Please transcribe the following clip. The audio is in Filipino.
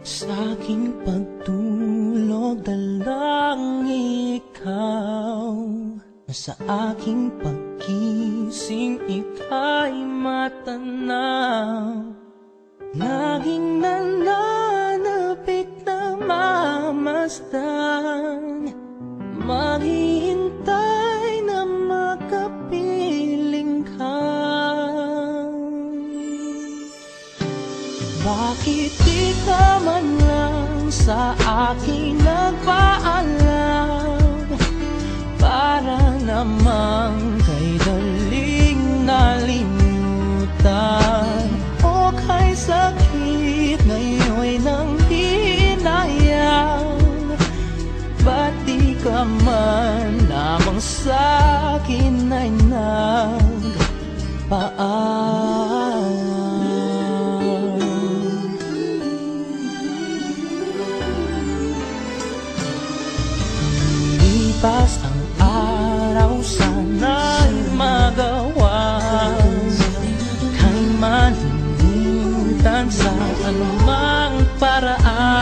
Sa aking pagtulog dalang ikaw, sa aking pagkising ika'y matanaw. Laging nananapik na mamasdan, maghihintay na makapiling ka. Bakit di ka man lang sa akin nagpaalam, para namang kay daling nalimutan, o kay sakit ngayon'y nang hinayang. Ba't di ka man lamang sa'kin ay nagpaalam? Lipas ang araw, sana'y magawa kay manimutan sa anumang paraan.